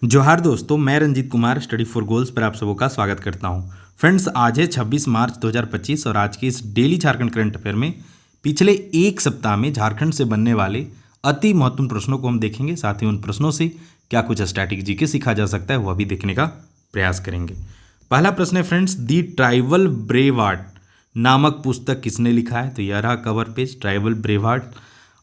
जोहार दोस्तों, मैं Ranjeet Kumar Study for Goals पर आप सबों का स्वागत करता हूं। फ्रेंड्स, आज है 26 मार्च 2025 और आज के इस डेली झारखंड करंट अफेयर में पिछले एक सप्ताह में झारखंड से बनने वाले अति महत्वपूर्ण प्रश्नों को हम देखेंगे। साथ ही उन प्रश्नों से क्या कुछ स्टैटिक जीके सीखा जा सकता है वह भी देखने का प्रयास करेंगे। पहला प्रश्न है फ्रेंड्स, दी ट्राइबल ब्रेवार्ड नामक पुस्तक किसने लिखा है? तो यह रहा कवर पेज, ट्राइबल ब्रेवार्ड।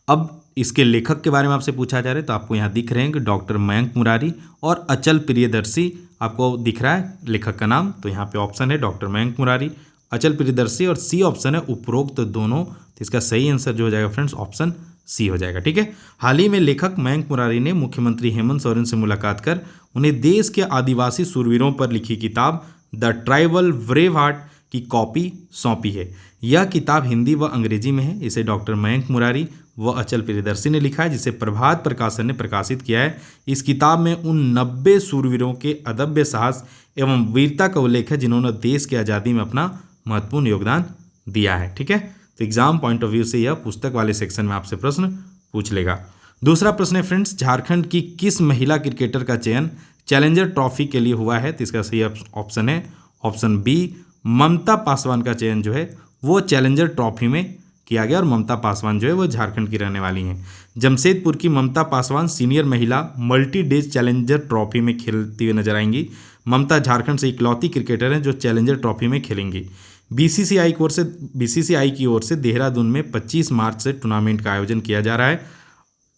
अब इसके लेखक के बारे में आपसे पूछा जा रहा है तो आपको यहाँ दिख रहे हैं कि डॉक्टर मयंक मुरारी और अचल प्रियदर्शी। आपको दिख रहा है लेखक का नाम, तो यहाँ पे ऑप्शन है डॉक्टर मयंक मुरारी, अचल प्रियदर्शी और सी ऑप्शन है उपरोक्त दोनों। तो इसका सही आंसर जो हो जाएगा फ्रेंड्स ऑप्शन सी हो जाएगा। ठीक है। हाल ही में लेखक मयंक मुरारी ने मुख्यमंत्री हेमंत सोरेन से मुलाकात कर उन्हें देश के आदिवासी सूरवीरों पर लिखी किताब द ट्राइबल ब्रेव हार्ट की कॉपी सौंपी है। यह किताब हिंदी व अंग्रेजी में है। इसे डॉक्टर मयंक मुरारी व अचल प्रियदर्शी ने लिखा है, जिसे प्रभात प्रकाशन ने प्रकाशित किया है। इस किताब में उन 90 सूरवीरों के अदम्य साहस एवं वीरता का उल्लेख है जिन्होंने देश की आज़ादी में अपना महत्वपूर्ण योगदान दिया है। ठीक है। तो एग्जाम पॉइंट ऑफ व्यू से यह पुस्तक वाले सेक्शन में आपसे प्रश्न पूछ लेगा। दूसरा प्रश्न है फ्रेंड्स, झारखंड की किस महिला क्रिकेटर का चयन चैलेंजर ट्रॉफी के लिए हुआ है? तो इसका सही ऑप्शन है ऑप्शन बी, ममता पासवान का चयन जो है वो चैलेंजर ट्रॉफी में किया गया और ममता पासवान जो है वो झारखंड की रहने वाली हैं। जमशेदपुर की ममता पासवान सीनियर महिला मल्टी डेज चैलेंजर ट्रॉफी में खेलती हुई नजर आएंगी। ममता झारखंड से इकलौती क्रिकेटर हैं जो चैलेंजर ट्रॉफी में खेलेंगी। बीसीसीआई की ओर से देहरादून में 25 मार्च से टूर्नामेंट का आयोजन किया जा रहा है।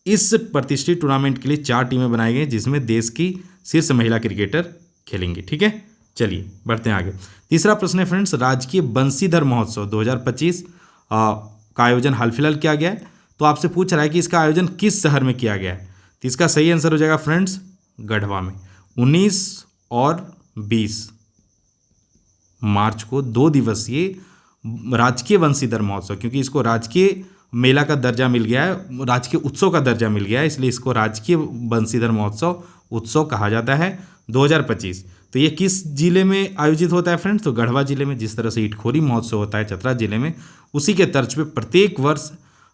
इस प्रतिष्ठित टूर्नामेंट के लिए 4 टीमें बनाई गई जिसमें देश की शीर्ष महिला क्रिकेटर खेलेंगी। ठीक है, चलिए बढ़ते हैं आगे। तीसरा प्रश्न है फ्रेंड्स, राजकीय बंशीधर महोत्सव 2025 का आयोजन हाल फिलहाल किया गया है। तो आपसे पूछ रहा है कि इसका आयोजन किस शहर में किया गया है? तो इसका सही आंसर हो जाएगा फ्रेंड्स गढ़वा में। 19 और 20 मार्च को 2 दिवसीय राजकीय बंशीधर महोत्सव, क्योंकि इसको राजकीय मेला का दर्जा मिल गया है, राजकीय उत्सव का दर्जा मिल गया है, इसलिए इसको राजकीय बंशीधर महोत्सव उत्सव कहा जाता है 2025। तो ये किस जिले में आयोजित होता है फ्रेंड्स? तो गढ़वा जिले में। जिस तरह से इटखोरी महोत्सव होता है चतरा जिले में, उसी के तर्ज पे प्रत्येक वर्ष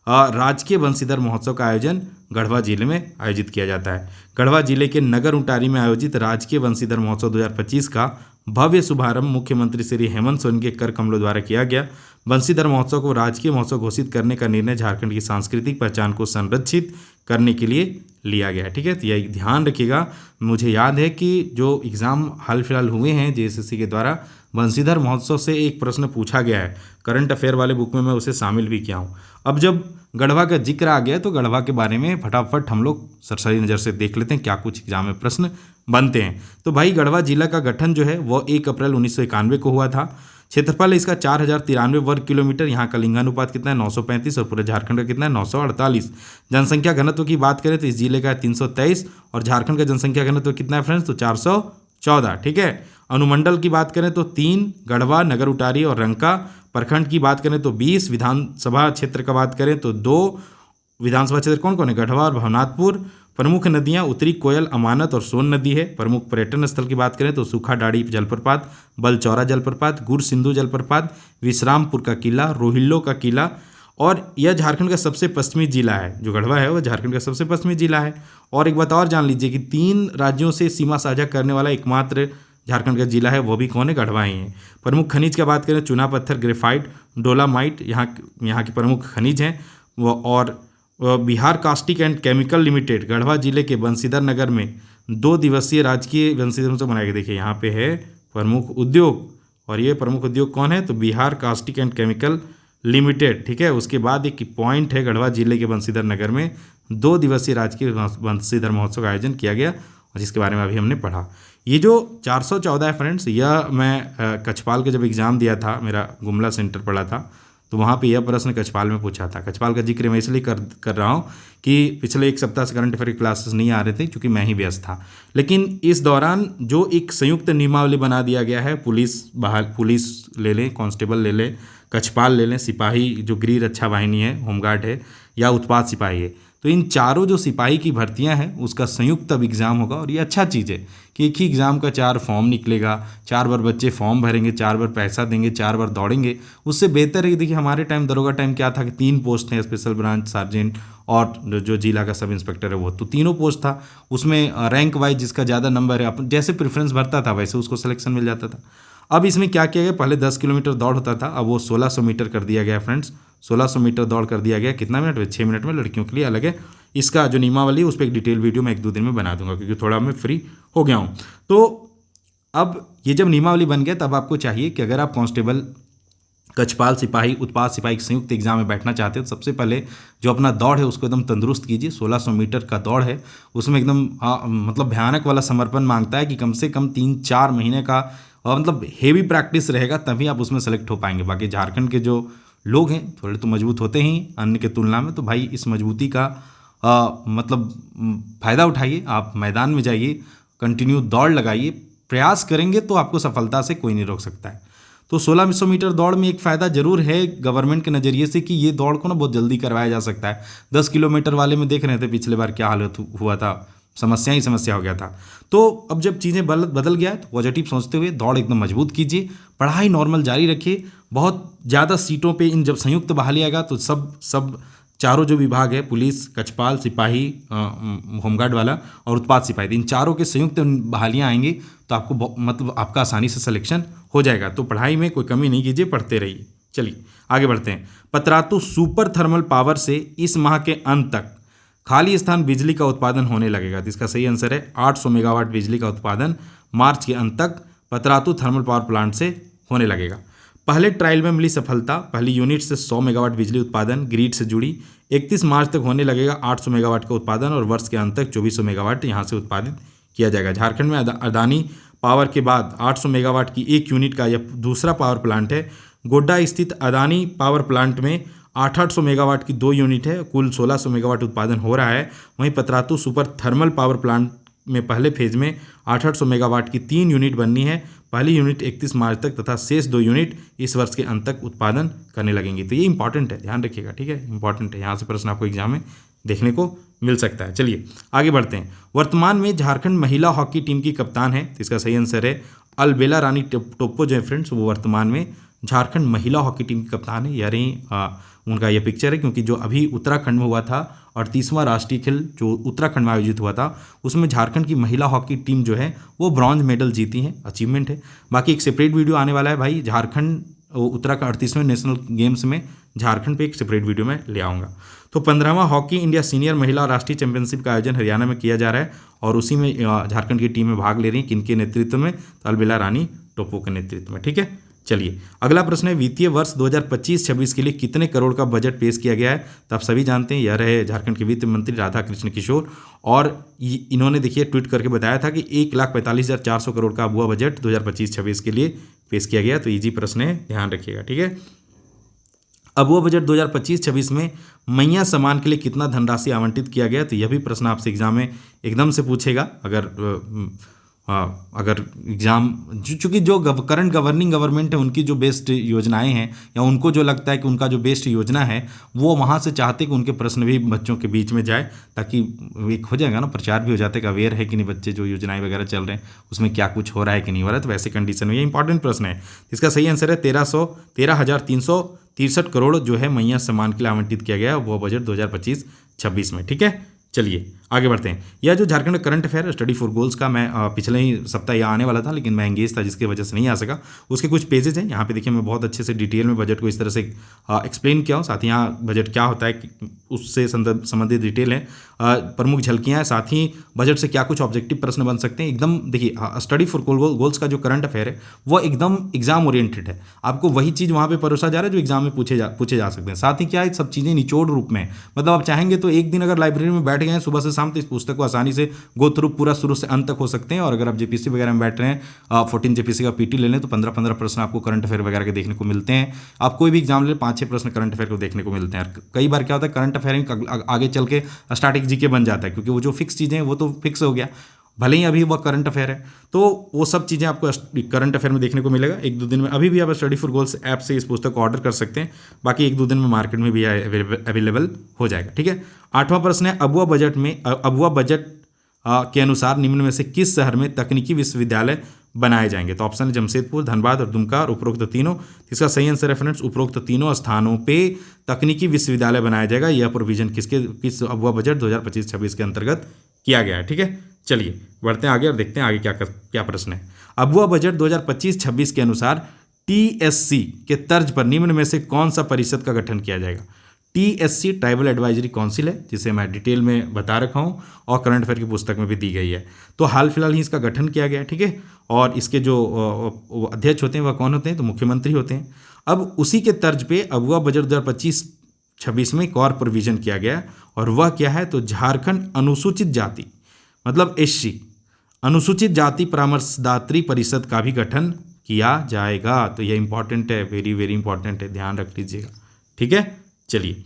राजकीय बंशीधर महोत्सव का आयोजन गढ़वा जिले में आयोजित किया जाता है। गढ़वा जिले के नगर उंटारी में आयोजित राजकीय बंशीधर महोत्सव 2025 का भव्य शुभारंभ मुख्यमंत्री श्री हेमंत सोरेन के कर कमलों द्वारा किया गया। बंशीधर महोत्सव को राजकीय महोत्सव घोषित करने का निर्णय झारखंड की सांस्कृतिक पहचान को संरक्षित करने के लिए लिया गया है। ठीक है, तो यह ध्यान रखिएगा। मुझे याद है कि जो एग्ज़ाम हाल फिलहाल हुए हैं जेएसएससी के द्वारा, बंशीधर महोत्सव से एक प्रश्न पूछा गया है। करंट अफेयर वाले बुक में मैं उसे शामिल भी किया हूँ। अब जब गढ़वा का जिक्र आ गया तो गढ़वा के बारे में फटाफट हम लोग सरसरी नज़र से देख लेते हैं क्या कुछ एग्जाम में प्रश्न बनते हैं। तो भाई, गढ़वा जिला का गठन जो है वह 1 अप्रैल 1991 को हुआ था। क्षेत्रफल इसका 4093 वर्ग किलोमीटर। यहाँ का लिंगानुपात कितना है? 935 और पूरे झारखंड का कितना है? 948। जनसंख्या घनत्व की बात करें तो इस जिले का है 323 और झारखंड का जनसंख्या घनत्व कितना है फ्रेंड्स? तो 414। ठीक है। अनुमंडल की बात करें तो 3 गढ़वा, नगर उटारी और रंका। प्रखंड की बात करें तो 20। विधानसभा क्षेत्र का बात करें तो 2 विधानसभा क्षेत्र कौन कौन है? गढ़वा और भवनाथपुर। प्रमुख नदियां उत्तरी कोयल, अमानत और सोन नदी है। प्रमुख पर्यटन स्थल की बात करें तो सूखा डाड़ी जलप्रपात, बलचौरा जलप्रपात, गुड़ सिंधु जलप्रपात, विश्रामपुर का किला, रोहिल्लो का किला। और यह झारखंड का सबसे पश्चिमी जिला है। जो गढ़वा है वह झारखंड का सबसे पश्चिमी जिला है। और एक बात और जान लीजिए कि 3 राज्यों से सीमा साझा करने वाला एकमात्र झारखंड का जिला है, वो भी कौन है? गढ़वा ही है। प्रमुख खनिज की बात करें, चूना पत्थर, ग्रेफाइट, डोलामाइट यहाँ के प्रमुख खनिज हैं। और Bihar caustic and chemical limited Garhwa जिले के बंशीधर नगर में 2 दिवसीय राजकीय बंशीधर महोत्सव मनाया गया। देखिए यहाँ पे है प्रमुख उद्योग, और ये प्रमुख उद्योग कौन है? तो Bihar caustic and chemical limited. ठीक है। उसके बाद एक पॉइंट है, गढ़वा जिले के बंशीधर नगर में 2 दिवसीय राजकीय बंशीधर महोत्सव का आयोजन किया गया और जिसके बारे में अभी हमने पढ़ा। ये जो 414 है फ्रेंड्स, यह मैं कछपाल का जब एग्ज़ाम दिया था, मेरा गुमला सेंटर पढ़ा था, तो वहाँ पे यह प्रश्न कछपाल में पूछा था। कछपाल का जिक्र मैं इसलिए कर रहा हूँ कि पिछले एक सप्ताह से करंट अफेयर की क्लासेस नहीं आ रहे थे क्योंकि मैं ही व्यस्त था। लेकिन इस दौरान जो एक संयुक्त नियमावली बना दिया गया है, पुलिस ले लें, कांस्टेबल ले लें, कछपाल ले लें, सिपाही जो गृह रक्षा वाहिनी है, होमगार्ड है, या उत्पाद सिपाही है, तो इन चारों जो सिपाही की भर्तियां हैं उसका संयुक्त अब एग्ज़ाम होगा। और ये अच्छा चीज़ है कि एक ही एग्ज़ाम का 4 फॉर्म निकलेगा, 4 बार बच्चे फॉर्म भरेंगे, 4 बार पैसा देंगे, 4 बार दौड़ेंगे। उससे बेहतर है कि देखिए हमारे टाइम दरोगा टाइम क्या था कि 3 पोस्ट थे, स्पेशल ब्रांच सार्जेंट और जो जिला का सब इंस्पेक्टर है वो, तो तीनों पोस्ट था। उसमें रैंक वाइज जिसका ज़्यादा नंबर है अपन जैसे प्रेफरेंस भरता था वैसे उसको सिलेक्शन मिल जाता था। अब इसमें क्या किया गया, पहले 10 किलोमीटर दौड़ होता था, अब वो 1600 मीटर कर दिया गया फ्रेंड्स। 1600 मीटर दौड़ कर दिया गया, कितना मिनट में, 6 मिनट में। लड़कियों के लिए अलग है। इसका जो नियमावली है उस पर एक डिटेल वीडियो मैं 1-2 दिन में बना दूंगा क्योंकि थोड़ा मैं फ्री हो गया हूँ। तो अब ये जब नियमावली बन गया तब आपको चाहिए कि अगर आप कांस्टेबल, कक्षपाल सिपाही, उत्पाद सिपाही संयुक्त एग्जाम में बैठना चाहते हो तो सबसे पहले जो अपना दौड़ है उसको एकदम तंदुरुस्त कीजिए। 1600 मीटर का दौड़ है, उसमें एकदम मतलब भयानक वाला समर्पण मांगता है कि कम से कम 3-4 महीने का मतलब हेवी प्रैक्टिस रहेगा तभी आप उसमें सेलेक्ट हो पाएंगे। बाकी झारखंड के जो लोग हैं थोड़े तो मजबूत होते ही अन्य के तुलना में, तो भाई इस मजबूती का मतलब फ़ायदा उठाइए, आप मैदान में जाइए, कंटिन्यू दौड़ लगाइए, प्रयास करेंगे तो आपको सफलता से कोई नहीं रोक सकता है। तो 1600 मीटर दौड़ में एक फ़ायदा जरूर है गवर्नमेंट के नज़रिए से कि ये दौड़ को ना बहुत जल्दी करवाया जा सकता है। 10 किलोमीटर वाले में देख रहे थे पिछले बार क्या हालत हुआ था, समस्या ही समस्या हो गया था। तो अब जब चीज़ें बदल गया है तो पॉजिटिव सोचते हुए दौड़ एकदम मजबूत कीजिए, पढ़ाई नॉर्मल जारी रखिए। बहुत ज़्यादा सीटों पे इन जब संयुक्त बहाली आएगा तो सब चारों जो विभाग है, पुलिस, कक्षपाल, सिपाही, होमगार्ड वाला और उत्पाद सिपाही, इन चारों के संयुक्त बहालियाँ आएंगी तो आपको मतलब आपका आसानी से सिलेक्शन हो जाएगा। तो पढ़ाई में कोई कमी नहीं कीजिए, पढ़ते रहिए। चलिए आगे बढ़ते हैं। पतरातू सुपर थर्मल पावर से इस माह के अंत तक खाली स्थान बिजली का उत्पादन होने लगेगा। तो इसका सही आंसर है 800 मेगावाट बिजली का उत्पादन मार्च के अंत तक पतरातू थर्मल पावर प्लांट से होने लगेगा। पहले ट्रायल में मिली सफलता, पहली यूनिट से 100 मेगावाट बिजली उत्पादन ग्रिड से जुड़ी। 31 मार्च तक होने लगेगा 800 मेगावाट का उत्पादन और वर्ष के अंत तक 2400 मेगावाट यहाँ से उत्पादित किया जाएगा। झारखंड में अदानी पावर के बाद 800 मेगावाट की एक यूनिट का यह दूसरा पावर प्लांट है। गोड्डा स्थित अदानी पावर प्लांट में 800 मेगावाट की 2 यूनिट है, कुल 1600 मेगावाट उत्पादन हो रहा है। वहीं Patratu super thermal power plant में पहले फेज में 800 मेगावाट की 3 यूनिट बननी है। पहली यूनिट 31 मार्च तक तथा शेष 2 यूनिट इस वर्ष के अंत तक उत्पादन करने लगेंगी। तो ये इंपॉर्टेंट है, ध्यान रखिएगा, ठीक है, इंपॉर्टेंट है। यहाँ से प्रश्न आपको एग्जाम में देखने को मिल सकता है। चलिए आगे बढ़ते हैं। वर्तमान में झारखंड महिला हॉकी टीम की कप्तान है, तो इसका सही आंसर है अलबेला रानी टोप्पो जो है फ्रेंड्स, वो वर्तमान में झारखंड महिला हॉकी टीम की कप्तान है। यानी उनका यह पिक्चर है क्योंकि जो अभी उत्तराखंड में हुआ था 38वां राष्ट्रीय खेल जो उत्तराखंड में आयोजित हुआ था उसमें झारखंड की महिला हॉकी टीम जो है वो ब्रॉन्ज मेडल जीती है, अचीवमेंट है। बाकी एक सेपरेट वीडियो आने वाला है भाई, झारखंड उत्तराखंड 38वें नेशनल गेम्स में झारखंड पे एक सेपरेट वीडियो में ले आऊँगा। तो 15वां हॉकी इंडिया सीनियर महिला राष्ट्रीय चैंपियनशिप का आयोजन हरियाणा में किया जा रहा है और उसी में झारखंड की टीमें भाग ले रही हैं। किनके नेतृत्व में? अलबेला रानी टोप्पो के नेतृत्व में, ठीक है। चलिए अगला प्रश्न है, वित्तीय वर्ष 2025-26 के लिए कितने करोड़ का बजट पेश किया गया है? तो आप सभी जानते हैं, यह रहे झारखंड के वित्त मंत्री राधा कृष्ण किशोर और इन्होंने देखिए ट्वीट करके बताया था कि 1,45,400 करोड़ का हुआ बजट 2025-26 के लिए पेश किया गया। तो इजी प्रश्न है, ध्यान रखिएगा, ठीक है। अब वो बजट 2025-26 में मैया सम्मान के लिए कितना धनराशि आवंटित किया गया? तो यह भी प्रश्न आपसे एग्जाम में एकदम से पूछेगा अगर एग्ज़ाम, चूँकि जो करंट गवर्निंग गवर्नमेंट है उनकी जो बेस्ट योजनाएं हैं या उनको जो लगता है कि उनका जो बेस्ट योजना है वो वहाँ से चाहते कि उनके प्रश्न भी बच्चों के बीच में जाए ताकि एक हो जाएगा ना, प्रचार भी हो जाता है कि अवेयर है कि नहीं बच्चे जो योजनाएं वगैरह चल रहे हैं उसमें क्या कुछ हो रहा है कि नहीं हो रहा है। तो वैसे कंडीशन में ये इंपॉर्टेंट प्रश्न है। इसका सही आंसर है 13,363 करोड़ जो है मैया सम्मान के लिए आवंटित किया गया वो बजट 2025-26 में, ठीक है। चलिए आगे बढ़ते हैं। यह जो Jharkhand current affair study for goals का मैं पिछले ही सप्ताह यह आने वाला था लेकिन मैं एंगेज था जिसकी वजह से नहीं आ सका। उसके कुछ पेजेज हैं, यहाँ पे देखिए मैं बहुत अच्छे से डिटेल में बजट को इस तरह से एक्सप्लेन किया हूँ। साथ ही यहाँ बजट क्या होता है उससे संबंधित डिटेल है, प्रमुख झलकियाँ हैं, साथ ही बजट से क्या कुछ ऑब्जेक्टिव प्रश्न बन सकते हैं। एकदम देखिए स्टडी फॉर गोल्स का जो करंट अफेयर है वो एकदम एग्जाम ओरिएंटेड है। आपको वही चीज़ वहाँ पर परोसा जा रहा है जो एग्जाम में पूछे जा सकते हैं। साथ ही क्या है, सब चीज़ें निचोड़ रूप में, मतलब आप चाहेंगे तो एक दिन अगर लाइब्रेरी में बैठ गए हैं सुबह से शाम तो इस पुस्तक को आसानी से गो थ्रू पूरा शुरू से अंत तक हो सकते हैं। और अगर आप जेपीसी वगैरह में बैठ रहे हैं 14 जेपीसी का पीटी ले लें तो 15-15 प्रश्न आपको करंट अफेयर वगैरह के देखने को मिलते हैं। आप कोई भी एग्जाम ले 5-6 प्रश्न करंट अफेयर को देखने को मिलते हैं। कई बार क्या होता है करंट अफेयर आगे चल के स्टैटिक जीके बन जाता है क्योंकि वो जो फिक्स चीज़ें हैं वो तो फिक्स हो गया भले ही अभी वह करंट अफेयर है। तो वो सब चीज़ें आपको करंट अफेयर में देखने को मिलेगा 1-2 दिन में। अभी भी आप स्टडी फॉर गोल्स ऐप से इस पुस्तक को ऑर्डर कर सकते हैं, बाकी 1-2 दिन में मार्केट में भी अवेलेबल हो जाएगा। ठीक है, 8वां प्रश्न है, अबुआ बजट के अनुसार निम्न में से किस शहर में तकनीकी विश्वविद्यालय बनाए जाएंगे? तो ऑप्शन है जमशेदपुर, धनबाद और दुमका, और उपरोक्त तीनों। इसका सही आंसर है फ्रेंड्स, उपरोक्त तीनों स्थानों पे तकनीकी विश्वविद्यालय बनाया जाएगा। यह प्रोविजन किस अबुआ बजट 2025-26 के अंतर्गत किया गया है। ठीक है, चलिए बढ़ते हैं आगे और देखते हैं आगे क्या प्रश्न है। अबुआ बजट 2025-26 के अनुसार टीएससी के तर्ज पर निम्न में से कौन सा परिषद का गठन किया जाएगा? टीएससी ट्राइबल एडवाइजरी काउंसिल है, जिसे मैं डिटेल में बता रखा हूँ और करंट अफेयर की पुस्तक में भी दी गई है। तो हाल फिलहाल ही इसका गठन किया गया है। ठीक है, और इसके जो अध्यक्ष होते हैं वह कौन होते हैं? तो मुख्यमंत्री होते हैं। अब उसी के तर्ज पे अबुआ बजट 2025-26 में एक और प्रोविजन किया गया, और वह क्या है? तो झारखंड अनुसूचित जाति मतलब एससी अनुसूचित जाति परामर्शदात्री परिषद का भी गठन किया जाएगा। तो यह इंपॉर्टेंट है, वेरी वेरी इंपॉर्टेंट है, ध्यान रख लीजिएगा। ठीक है, चलिए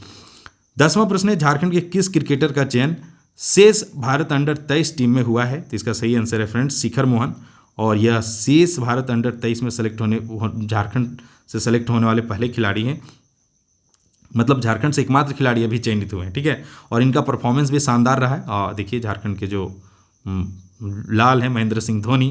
10वां प्रश्न है, झारखंड के किस क्रिकेटर का चयन शेष भारत अंडर 23 टीम में हुआ है? तो इसका सही आंसर है फ्रेंड्स शिखर मोहन, और यह शेष भारत अंडर 23 में झारखंड से सेलेक्ट होने वाले पहले खिलाड़ी हैं। मतलब झारखंड से एकमात्र खिलाड़ी अभी चयनित हुए हैं। ठीक है, और इनका परफॉर्मेंस भी शानदार रहा है। और देखिए झारखंड के जो लाल हैं महेंद्र सिंह धोनी,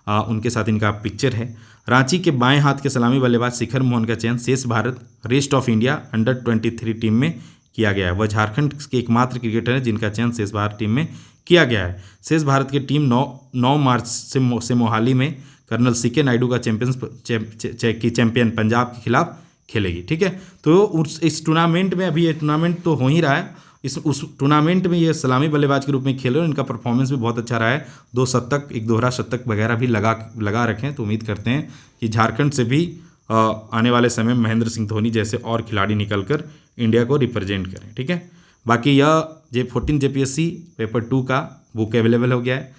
उनके साथ इनका पिक्चर है। रांची के बाएं हाथ के सलामी बल्लेबाज शिखर मोहन का चयन शेष Bharat rest of India under 23 team में किया गया है। वह झारखंड के एकमात्र क्रिकेटर हैं जिनका चयन शेष भारत टीम में किया गया है। शेष भारत की टीम 9 मार्च से मोहाली में कर्नल सीके नायडू का चैंपियन पंजाब के खिलाफ खेलेगी। ठीक है, तो इस टूर्नामेंट में अभी ये टूर्नामेंट तो हो ही रहा है, उस टूर्नामेंट में ये सलामी बल्लेबाज के रूप में खेले और इनका परफॉर्मेंस भी बहुत अच्छा रहा है। 2 शतक, एक दोहरा शतक वगैरह भी लगा रखे हैं। तो उम्मीद करते हैं कि झारखंड से भी आने वाले समय में महेंद्र सिंह धोनी जैसे और खिलाड़ी निकलकर इंडिया को रिप्रेजेंट करें। ठीक है, बाकी यह 14 जेपीएससी पेपर 2 का बुक अवेलेबल हो गया है।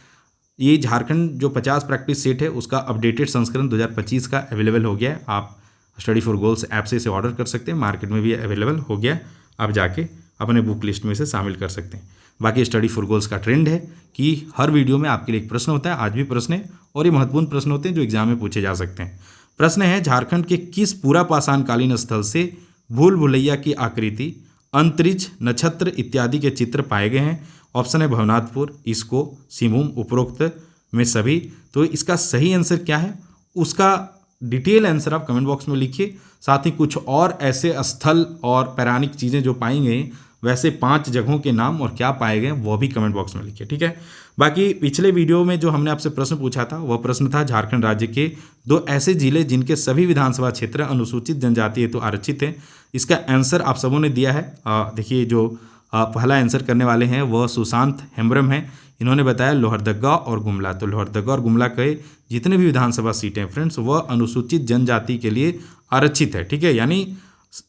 ये झारखंड जो 50 प्रैक्टिस सेट है उसका अपडेटेड संस्करण 2025 का अवेलेबल हो गया है। आप स्टडी फॉर गोल्स ऐप से इसे ऑर्डर कर सकते हैं, मार्केट में भी अवेलेबल हो गया। आप जाके अपने बुक लिस्ट में इसे शामिल कर सकते हैं। बाकी स्टडी फॉर गोल्स का ट्रेंड है कि हर वीडियो में आपके लिए एक प्रश्न होता है। आज भी प्रश्न है और ये महत्वपूर्ण प्रश्न होते हैं जो एग्जाम में पूछे जा सकते हैं। प्रश्न है, झारखंड के किस पूरा पाषाणकालीन स्थल से भूल भुलैया की आकृति, अंतरिक्ष, नक्षत्र इत्यादि के चित्र पाए गए हैं? ऑप्शन है भवनाथपुर, इसको, सिमूम, उपरोक्त में सभी। तो इसका सही आंसर क्या है उसका डिटेल आंसर आप कमेंट बॉक्स में लिखिए। साथ ही कुछ और ऐसे स्थल और पौराणिक चीज़ें जो पाई गई वैसे 5 जगहों के नाम और क्या पाए गए वो भी कमेंट बॉक्स में लिखिए। ठीक है, बाकी पिछले वीडियो में जो हमने आपसे प्रश्न पूछा था वह प्रश्न था झारखंड राज्य के 2 ऐसे जिले जिनके सभी विधानसभा क्षेत्र अनुसूचित जनजाति हेतु आरक्षित हैं। इसका आंसर आप सबों ने दिया है। देखिए जो पहला आंसर करने वाले हैं वह सुशांत हेम्ब्रम है। इन्होंने बताया लोहरदगा और गुमला। तो लोहरदगा और गुमला के जितने भी विधानसभा सीटें हैं फ्रेंड्स वह अनुसूचित जनजाति के लिए आरक्षित है। ठीक है, यानी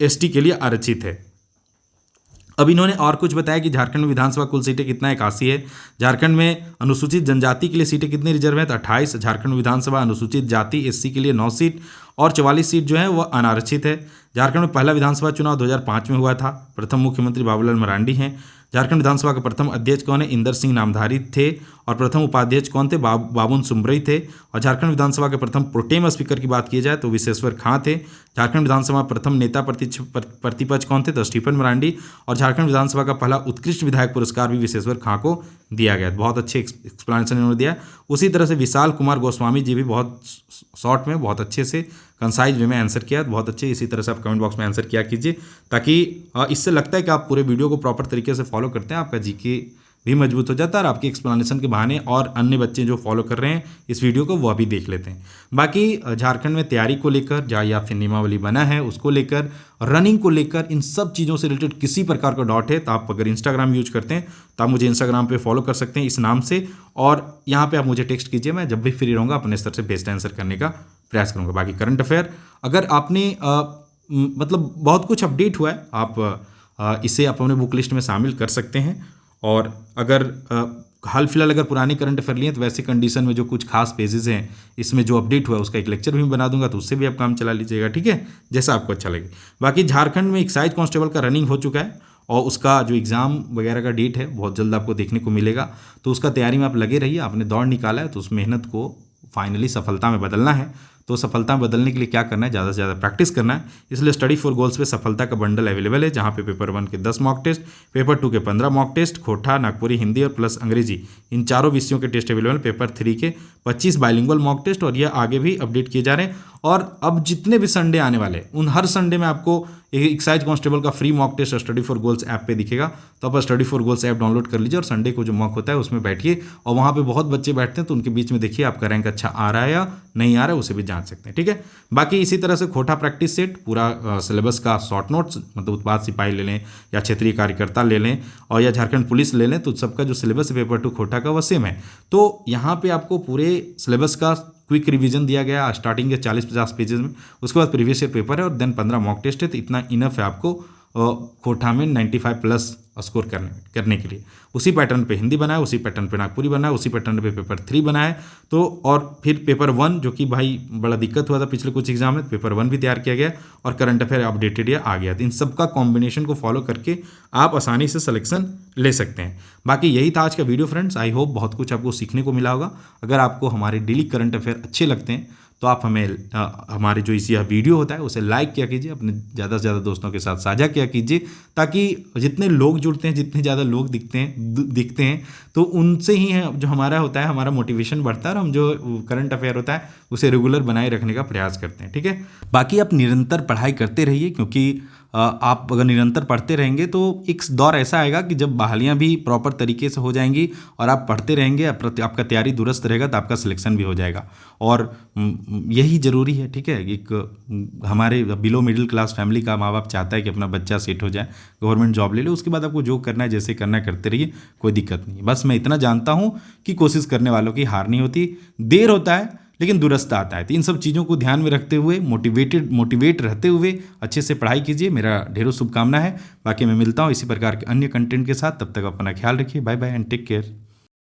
एसटी के लिए आरक्षित है। अब इन्होंने और कुछ बताया कि झारखंड में विधानसभा कुल सीटें कितना 81 है। झारखंड में अनुसूचित जनजाति के लिए सीटें कितनी रिजर्व है? तो 28। झारखंड विधानसभा अनुसूचित जाति एससी के लिए 9 सीट और 44 सीट जो है वह अनारक्षित है। झारखंड में पहला विधानसभा चुनाव 2005 में हुआ था। प्रथम मुख्यमंत्री बाबूलाल मरांडी हैं। झारखंड विधानसभा के प्रथम अध्यक्ष कौन है? इंदर सिंह नामधारी थे। और प्रथम उपाध्यक्ष कौन थे? बाबुन सुमरई थे। और झारखंड विधानसभा के प्रथम प्रोटेम स्पीकर की बात की जाए तो विश्वेश्वर खां थे। झारखंड विधानसभा प्रथम नेता प्रतिपक्ष कौन थे? तो स्टीफन मरांडी। और झारखंड विधानसभा का पहला उत्कृष्ट विधायक पुरस्कार भी विश्वेश्वर खां को दिया गया। बहुत अच्छे एक्सप्लेनेशन इन्होंने दिया। उसी तरह से विशाल कुमार गोस्वामी जी भी बहुत शॉर्ट में बहुत अच्छे से कंसाइज वे में आंसर किया, बहुत अच्छे। इसी तरह से आप कमेंट बॉक्स में आंसर किया कीजिए ताकि इससे लगता है कि आप पूरे वीडियो को प्रॉपर तरीके से फॉलो करते हैं। आपका जीके भी मजबूत हो जाता है और आपके एक्सप्लेनेशन के बहाने और अन्य बच्चे जो फॉलो कर रहे हैं इस वीडियो को वह भी देख लेते हैं। बाकी झारखंड में तैयारी को लेकर या फिर नियमावली बना है उसको लेकर, रनिंग को लेकर, इन सब चीज़ों से रिलेटेड किसी प्रकार का डाउट है तो आप अगर इंस्टाग्राम यूज करते हैं तो आप मुझे इंस्टाग्राम पे फॉलो कर सकते हैं इस नाम से, और यहाँ पे आप मुझे टेक्स्ट कीजिए। मैं जब भी फ्री रहूँगा अपने स्तर से बेस्ट आंसर करने का प्रयास करूँगा। बाकी करंट अफेयर अगर आपने मतलब बहुत कुछ अपडेट हुआ है, आप इसे आप अपने बुक लिस्ट में शामिल कर सकते हैं। और अगर हाल फिलहाल अगर पुरानी करंट अफेयर लिए तो वैसे कंडीशन में जो कुछ खास पेजेस हैं इसमें जो अपडेट हुआ है उसका एक लेक्चर भी बना दूंगा, तो उससे भी आप काम चला लीजिएगा। ठीक है, जैसा आपको अच्छा लगे। बाकी झारखंड में एक्साइज कांस्टेबल का रनिंग हो चुका है और उसका जो एग्ज़ाम वगैरह का डेट है बहुत जल्द आपको देखने को मिलेगा। तो उसका तैयारी में आप लगे रहिए। आपने दौड़ निकाला है तो उस मेहनत को फाइनली सफलता में बदलना है। तो सफलता में बदलने के लिए क्या करना है, ज़्यादा से ज़्यादा प्रैक्टिस करना है। इसलिए स्टडी फॉर गोल्स पे सफलता का बंडल अवेलेबल है, जहाँ पे पेपर 1 के 10 मॉक टेस्ट, पेपर 2 के 15 मॉक टेस्ट, खोटा, नागपुरी, हिंदी और प्लस अंग्रेजी, इन चारों विषयों के टेस्ट अवेलेबल, पेपर 3 के 25 बाइलिंगुअल मॉक टेस्ट, और यह आगे भी अपडेट किए जा रहे हैं। और अब जितने भी संडे आने वाले हैं उन हर संडे में आपको एक एक्साइज कांस्टेबल का free mock test Study for Goals app पे दिखेगा। तो आप Study for Goals app download कर लीजिए और संडे को जो मॉक होता है उसमें बैठिए, और वहाँ पे बहुत बच्चे बैठते हैं तो उनके बीच में देखिए आपका रैंक अच्छा आ रहा है या नहीं आ रहा है, उसे भी जांच सकते हैं। ठीक है, बाकी इसी तरह से खोटा प्रैक्टिस सेट, पूरा सिलेबस का शॉर्ट नोट्स, मतलब उत्पाद सिपाही ले लें या क्षेत्रीय कार्यकर्ता ले लें और या झारखंड पुलिस ले लें, तो सबका जो सिलेबस है पेपर 2 खोटा का वो सेम है। तो यहाँ पे आपको पूरे सिलेबस का क्विक रिवीजन दिया गया स्टार्टिंग के 40-50 पेजेस में। उसके बाद प्रीवियस ईयर पेपर है और देन 15 मॉक टेस्ट है। तो इतना इनफ है आपको कोठा में 95 प्लस स्कोर करने के लिए। उसी पैटर्न पे हिंदी बना है, उसी पैटर्न पे नागपुरी बना है, उसी पैटर्न पे पेपर 3 बना है। तो और फिर पेपर 1 जो कि भाई बड़ा दिक्कत हुआ था पिछले कुछ एग्जाम में, पेपर 1 भी तैयार किया गया और करंट अफेयर अपडेटेड या आ गया। तो इन सब का कॉम्बिनेशन को फॉलो करके आप आसानी से सिलेक्शन ले सकते हैं। बाकी यही था आज का वीडियो फ्रेंड्स। आई होप बहुत कुछ आपको सीखने को मिला होगा। अगर आपको हमारे डेली करंट अफेयर अच्छे लगते हैं तो आप हमें हमारे जो इसी वीडियो होता है उसे लाइक किया कीजिए, अपने ज़्यादा से ज़्यादा दोस्तों के साथ साझा किया कीजिए, ताकि जितने लोग जुड़ते हैं, जितने ज़्यादा लोग दिखते हैं तो उनसे ही है जो हमारा होता है, हमारा मोटिवेशन बढ़ता है और हम जो करंट अफेयर होता है उसे रेगुलर बनाए रखने का प्रयास करते हैं। ठीक है, बाकी आप निरंतर पढ़ाई करते रहिए, क्योंकि आप अगर निरंतर पढ़ते रहेंगे तो एक दौर ऐसा आएगा कि जब बहालियाँ भी प्रॉपर तरीके से हो जाएंगी और आप पढ़ते रहेंगे, आपका तैयारी दुरुस्त रहेगा तो आपका सिलेक्शन भी हो जाएगा। और यही ज़रूरी है। ठीक है, एक हमारे बिलो मिडिल क्लास फैमिली का माँ बाप चाहता है कि अपना बच्चा सेट हो जाए, गवर्नमेंट जॉब ले ले, उसके बाद आपको जो करना है जैसे करना है करते रहिए, कोई दिक्कत नहीं। बस मैं इतना जानता हूँ कि कोशिश करने वालों की हार नहीं होती, देर होता है लेकिन दुरुस्त आता है। तो इन सब चीज़ों को ध्यान में रखते हुए मोटिवेट रहते हुए अच्छे से पढ़ाई कीजिए। मेरा ढेरों शुभकामना है। बाकी मैं मिलता हूँ इसी प्रकार के अन्य कंटेंट के साथ। तब तक अपना ख्याल रखिए। Bye bye and take care.